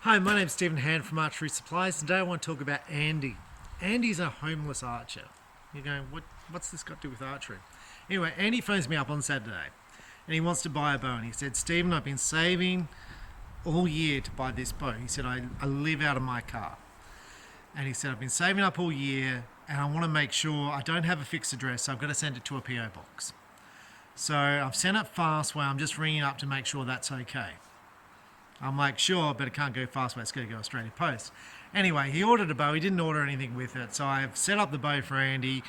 Hi, my name's Stephen Hand from Archery Supplies. Today I want to talk about Andy. Andy's a homeless archer. You're going, what's this got to do with archery? Anyway, Andy phones me up on Saturday and he wants to buy a bow. And he said, Stephen, I've been saving all year to buy this bow. He said, I live out of my car. And he said, I've been saving up all year and I want to make sure I don't have a fixed address, so I've got to send it to a PO box. So I've sent it Fastway. I'm just ringing up to make sure that's okay. I'm like, sure, but it can't go Fastway. It's going to go Australia Post. Anyway, he ordered a bow. He didn't order anything with it. So I've set up the bow for Andy,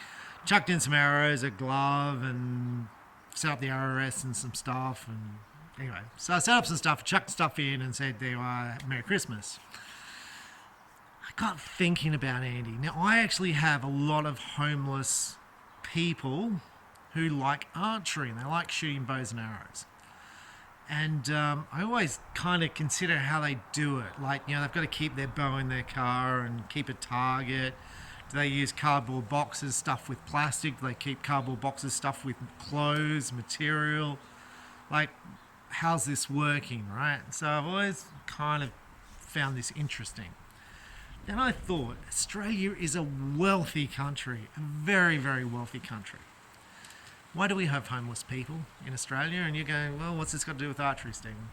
chucked in some arrows, a glove, and set up the RRS and some stuff. And anyway, so I set up some stuff, chucked stuff in and said, there you are, Merry Christmas. I got thinking about Andy. Now, I actually have a lot of homeless people who like archery and they like shooting bows and arrows. And I always kind of consider how they do it. Like, they've got to keep their bow in their car and keep a target. Do they use cardboard boxes stuffed with plastic? Do they keep cardboard boxes stuffed with clothes, material? Like, how's this working, right? So I've always kind of found this interesting. And I thought, Australia is a wealthy country, a very, very wealthy country. Why do we have homeless people in Australia? And you're going, well, what's this got to do with archery, Stephen?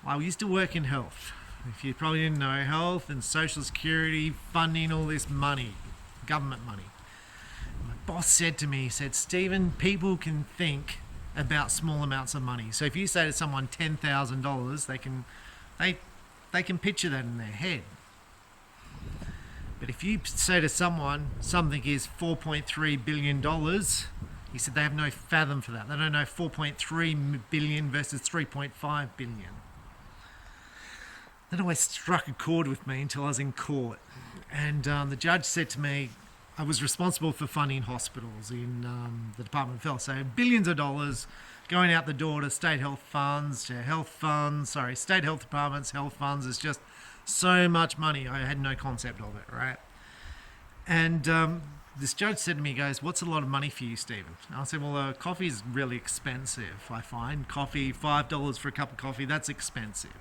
Well, I used to work in health. If you probably didn't know, health and social security, funding all this money, government money. My boss said to me, he said, Stephen, people can think about small amounts of money. So if you say to someone $10,000, they can picture that in their head. But if you say to someone something is $4.3 billion, he said they have no fathom for that. They don't know 4.3 billion versus 3.5 billion. That always struck a chord with me until I was in court. And the judge said to me, I was responsible for funding hospitals in the Department of Health. So billions of dollars going out the door to state health departments, health funds. It's just so much money. I had no concept of it, right? And this judge said to me, he goes, what's a lot of money for you, Stephen? And I said, well, coffee is really expensive, I find. Coffee, $5 for a cup of coffee, that's expensive.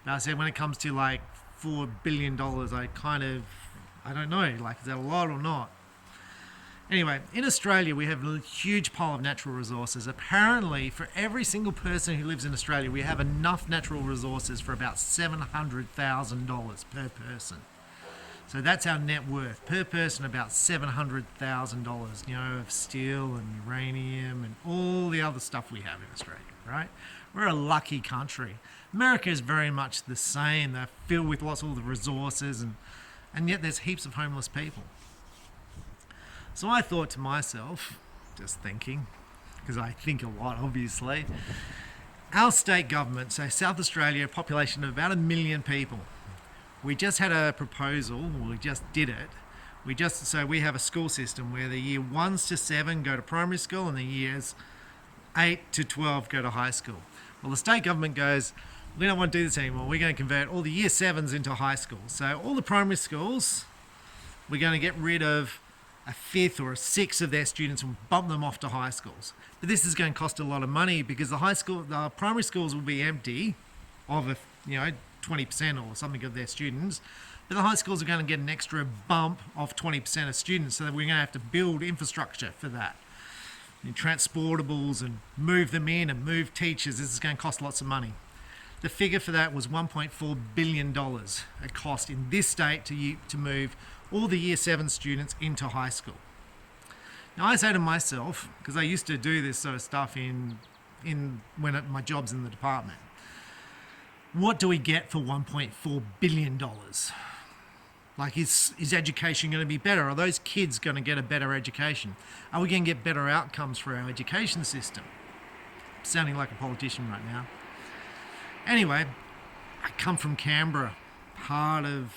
But I said, when it comes to like $4 billion, I don't know, like, is that a lot or not? Anyway, in Australia, we have a huge pile of natural resources. Apparently, for every single person who lives in Australia, we have enough natural resources for about $700,000 per person. So that's our net worth per person, about $700,000, of steel and uranium and all the other stuff we have in Australia, right? We're a lucky country. America is very much the same. They're filled with lots of all the resources and yet there's heaps of homeless people. So I thought to myself, just thinking, because I think a lot, obviously, our state government, so South Australia, a population of about 1 million people, we just had a proposal, we just did it. So we have a school system where the year 1s to 7 go to primary school and the years 8 to 12 go to high school. Well, the state government goes, we don't want to do this anymore. We're going to convert all the year 7s into high school. So all the primary schools, we're going to get rid of a fifth or a sixth of their students and bump them off to high schools. But this is going to cost a lot of money because the primary schools will be empty of 20% or something of their students, but the high schools are going to get an extra bump of 20% of students, so that we're going to have to build infrastructure for that. Transportables and move them in and move teachers. This is going to cost lots of money. The figure for that was $1.4 billion it cost in this state to move all the year 7 students into high school. Now I say to myself, because I used to do this sort of stuff my job's in the department, what do we get for $1.4 billion? Like, is education going to be better? Are those kids going to get a better education? Are we going to get better outcomes for our education system? I'm sounding like a politician right now. Anyway, I come from Canberra, part of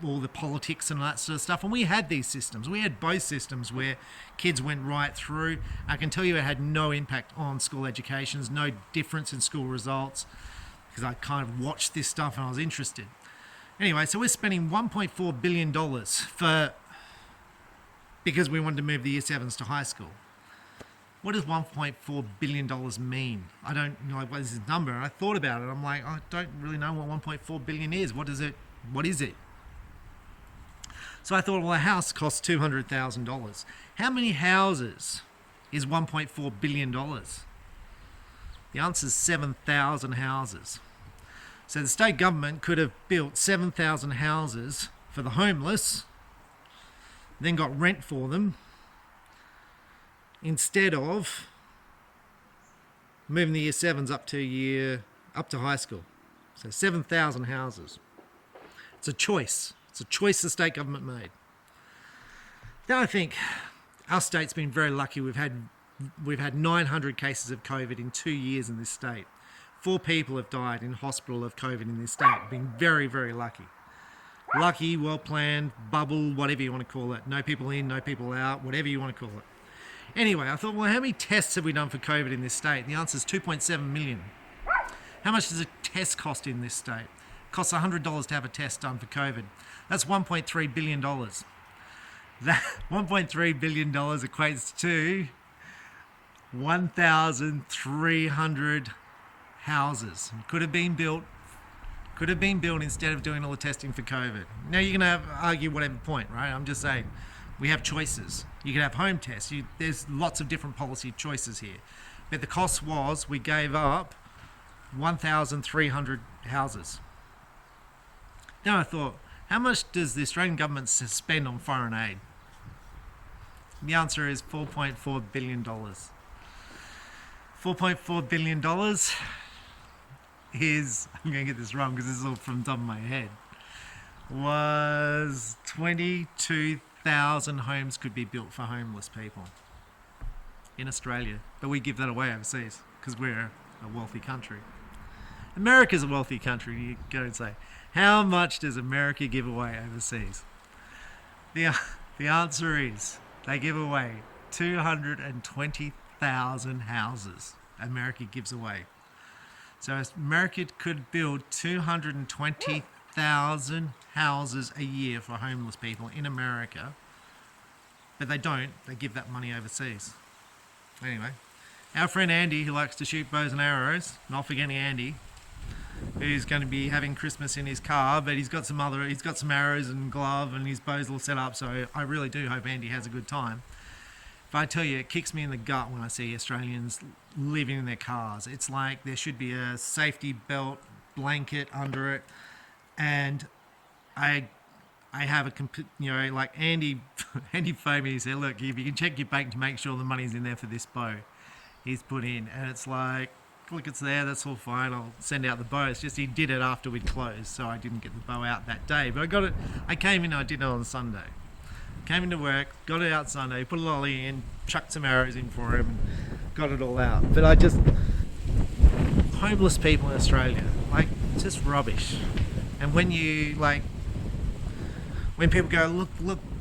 all the politics and that sort of stuff, and we had these systems. We had both systems where kids went right through. I can tell you it had no impact on school educations, no difference in school results, because I kind of watched this stuff and I was interested. Anyway, so we're spending $1.4 billion because we wanted to move the year 7s to high school. what does $1.4 billion mean? I don't know what is this number. And I thought about it. I'm like, I don't really know what 1.4 billion is. What is it? So I thought, well, a house costs $200,000. How many houses is $1.4 billion? The answer is 7,000 houses. So the state government could have built 7,000 houses for the homeless, then got rent for them, instead of moving the year sevens up to high school. So 7,000 houses. It's a choice. It's a choice the state government made. Then I think our state's been very lucky. We've had 900 cases of COVID in 2 years in this state. 4 people have died in hospital of COVID in this state. Been very, very lucky. Lucky, well planned, bubble, whatever you want to call it. No people in, no people out, whatever you want to call it. Anyway, I thought, well, how many tests have we done for COVID in this state? The answer is 2.7 million. How much does a test cost in this state? It costs $100 to have a test done for COVID. That's $1.3 billion. That $1.3 billion equates to 1,300 houses. Could have been built instead of doing all the testing for COVID. Now you can argue whatever point, right? I'm just saying we have choices. You can have home tests. There's lots of different policy choices here. But the cost was we gave up 1,300 houses. Then I thought, how much does the Australian government spend on foreign aid? The answer is $4.4 billion. $4.4 billion is, I'm going to get this wrong because this is all from the top of my head, was 22,000 homes could be built for homeless people in Australia. But we give that away overseas because we're a wealthy country. America's a wealthy country. You go and say, how much does America give away overseas? The answer is they give away 220,000 houses. America gives away. So America could build 220,000 houses a year for homeless people in America, but they don't. They give that money overseas. Anyway, our friend Andy, who likes to shoot bows and arrows, not forgetting Andy, who's going to be having Christmas in his car, but he's got some arrows and glove and his bows all set up, so I really do hope Andy has a good time. But I tell you, it kicks me in the gut when I see Australians living in their cars. It's like there should be a safety belt blanket under it, and I have a like Andy phoned me. He said, "Look, if you can check your bank to make sure the money's in there for this bow he's put in," and it's like, look, it's there, that's all fine, I'll send out the bow. It's just he did it after we'd closed, so I didn't get the bow out that day. But I got it, I came in, I did it on Sunday. Came into work, got it out Sunday, put a lolly in, chucked some arrows in for him, and got it all out. But homeless people in Australia, like, it's just rubbish. And when when people go, look,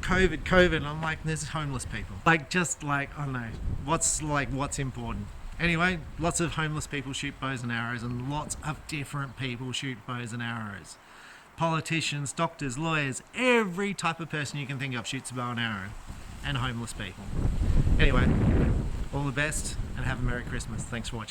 COVID, and I'm like, there's homeless people. I don't know, what's important? Anyway, lots of homeless people shoot bows and arrows, and lots of different people shoot bows and arrows. Politicians, doctors, lawyers, every type of person you can think of shoots a bow and arrow, and homeless people. Anyway, all the best, and have a Merry Christmas. Thanks for watching.